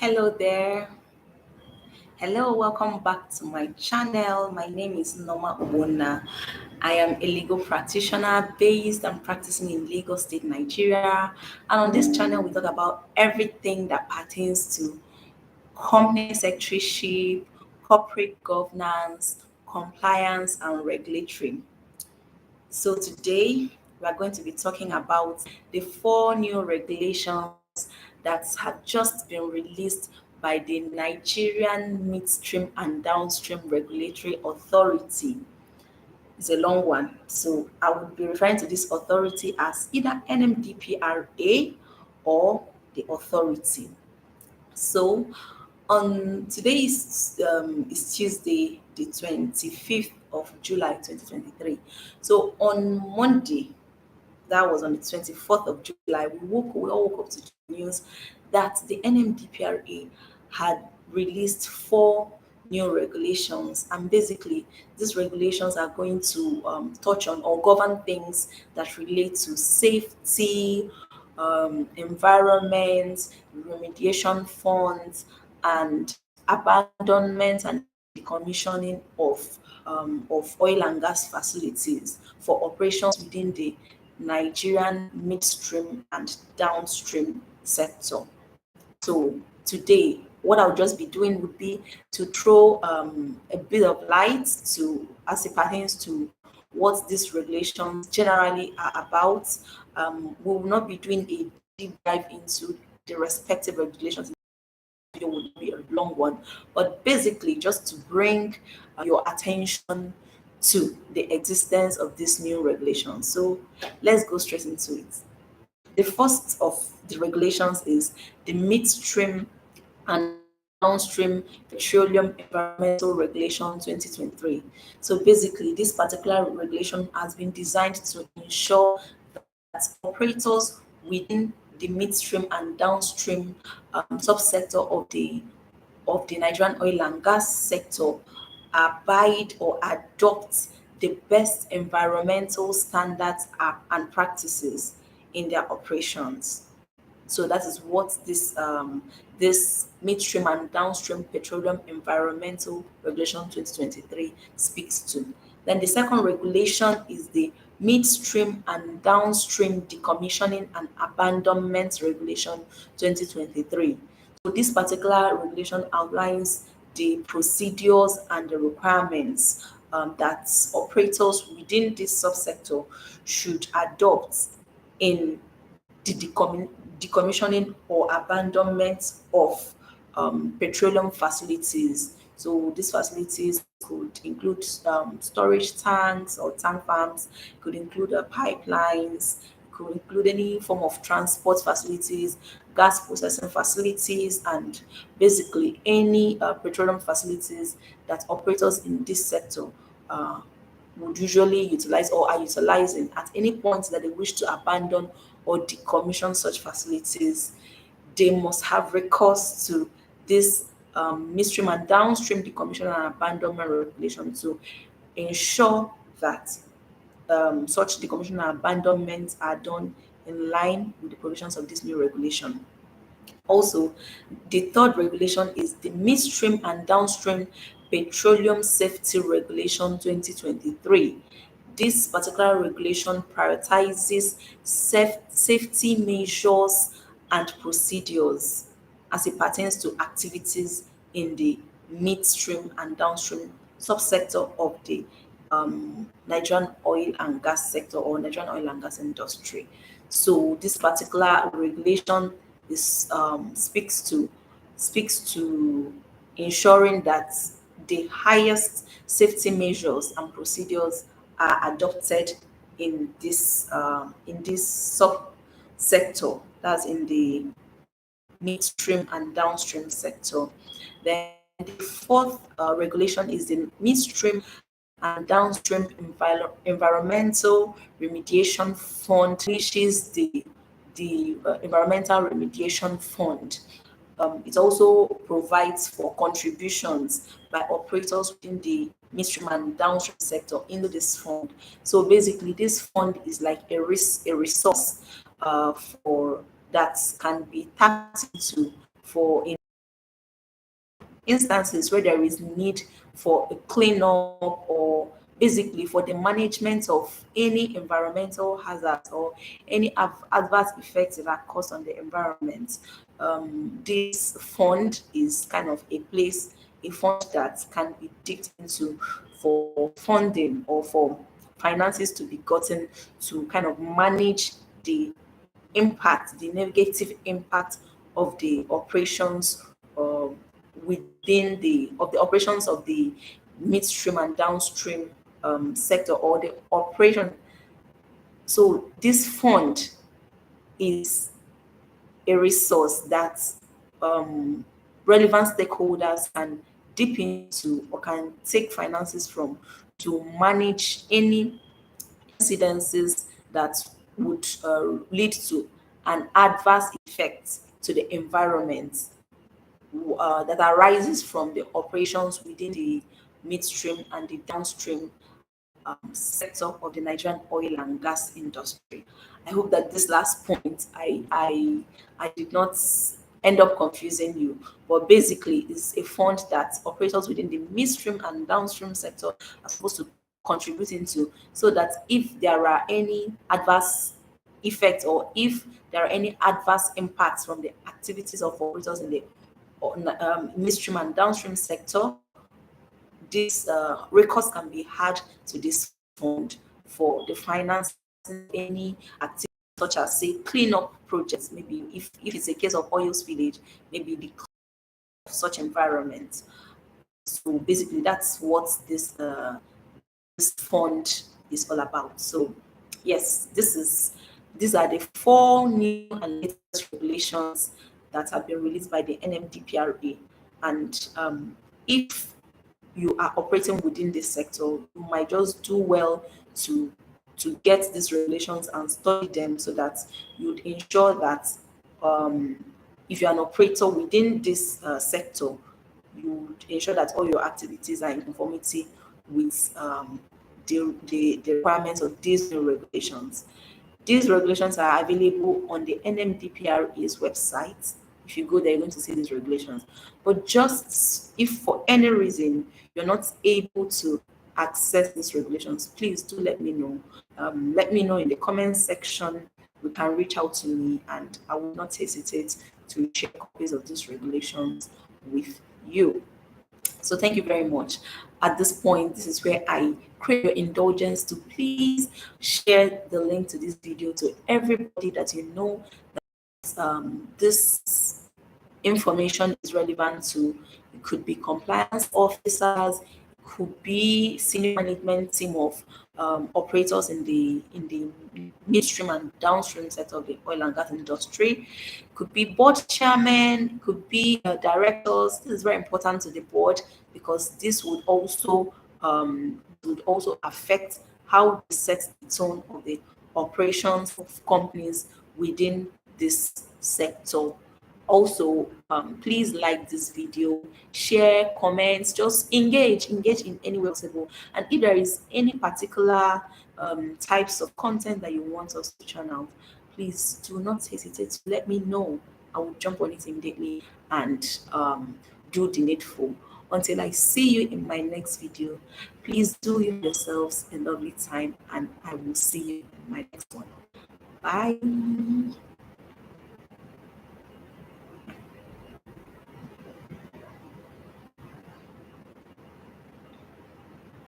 Hello there. Hello, welcome back to my channel. My name is Norma Obona. I am a legal practitioner based and practicing in Lagos State, Nigeria. And on this channel, we talk about everything that pertains to company secretaryship, corporate governance, compliance, and regulatory. So today, we are going to be talking about the four new regulations that have just been released by the Nigerian Midstream and Downstream Regulatory Authority. It's a long one, so I would be referring to this authority as either NMDPRA or the authority. So on today is Tuesday, the 25th of July 2023. So on Monday, that was on the 24th of July, we all woke up to the news that the NMDPRA had released four new regulations. And basically, these regulations are going to touch on or govern things that relate to safety, environment, remediation funds, and abandonment and decommissioning of oil and gas facilities for operations within the Nigerian midstream and downstream sector. So today, what I'll just be doing would be to throw a bit of light to as it pertains to what these regulations generally are about. We will not be doing a deep dive into the respective regulations. Video would be a long one, but basically just to bring your attention to the existence of this new regulation. So let's go straight into it. The first of the regulations is the Midstream and Downstream Petroleum Environmental Regulation 2023. So basically, this particular regulation has been designed to ensure that operators within the midstream and downstream subsector of the Nigerian oil and gas sector abide or adopt the best environmental standards and practices in their operations. So that is what this midstream and downstream petroleum environmental regulation 2023 speaks to. Then the second regulation is the midstream and downstream decommissioning and abandonment regulation 2023. So this particular regulation outlines the procedures and the requirements that operators within this subsector should adopt in the decommissioning or abandonment of petroleum facilities. So these facilities could include storage tanks or tank farms, could include pipelines, could include any form of transport facilities, gas processing facilities, and basically any petroleum facilities that operators in this sector uh, would usually utilize or are utilizing at any point that they wish to abandon or decommission such facilities. They must have recourse to this midstream and downstream decommission and abandonment regulation to ensure that such decommission and abandonment are done in line with the provisions of this new regulation. Also, the third regulation is the Midstream and Downstream Petroleum Safety Regulation 2023. This particular regulation prioritizes safety measures and procedures as it pertains to activities in the midstream and downstream subsector of the Nigerian oil and gas sector or Nigerian oil and gas industry. So this particular regulation is speaks to ensuring that the highest safety measures and procedures are adopted in this sub sector, that's in the midstream and downstream sector. Then the fourth regulation is the midstream and downstream environmental remediation fund, which is the environmental remediation fund. It also provides for contributions by operators within the midstream and downstream sector into this fund. So basically, this fund is like a resource for that can be tapped into for instances where there is need for a cleanup, or basically for the management of any environmental hazards or any adverse effects that are caused on the environment, this fund is kind of a fund that can be dipped into for funding or for finances to be gotten to kind of manage the the negative impact of the operations, within the operations of the midstream and downstream sector, or the operation. So this fund is a resource that relevant stakeholders can dip into or can take finances from to manage any incidences that would lead to an adverse effect to the environment, that arises from the operations within the midstream and the downstream sector of the Nigerian oil and gas industry. I hope that this last point I did not end up confusing you, but basically it's a fund that operators within the midstream and downstream sector are supposed to contribute into, so that if there are any adverse effects, or if there are any adverse impacts from the activities of operators in the midstream and downstream sector, this recourse can be had to this fund for the finance any activity, such as say cleanup projects, maybe if it's a case of oil spillage, maybe the of such environment. So basically that's what this fund is all about. So yes, these are the 4 new and latest regulations that have been released by the NMDPRA. And if you are operating within this sector, you might just do well to get these regulations and study them, so that you'd ensure that if you're an operator within this sector, you would ensure that all your activities are in conformity with the requirements of these new regulations. These regulations are available on the NMDPRA's website. If you go there, you're going to see these regulations. But just if for any reason you're not able to access these regulations, please do let me know. Let me know in the comment section. You can reach out to me, and I will not hesitate to share copies of these regulations with you. So thank you very much. At this point, this is where I crave your indulgence to please share the link to this video to everybody that you know that this information is relevant to. It could be compliance officers, it could be senior management team of operators in the midstream and downstream sector of the oil and gas industry. It could be board chairman, it could be directors. This is very important to the board, because this would also affect how they set the tone of the operations of companies within this sector. Also, please like this video, share, comments, just engage in any way possible. And if there is any particular types of content that you want us to churn out, please do not hesitate to let me know. I will jump on it immediately and do the needful. Until I see you in my next video, please do yourselves a lovely time, and I will see you in my next one. Bye.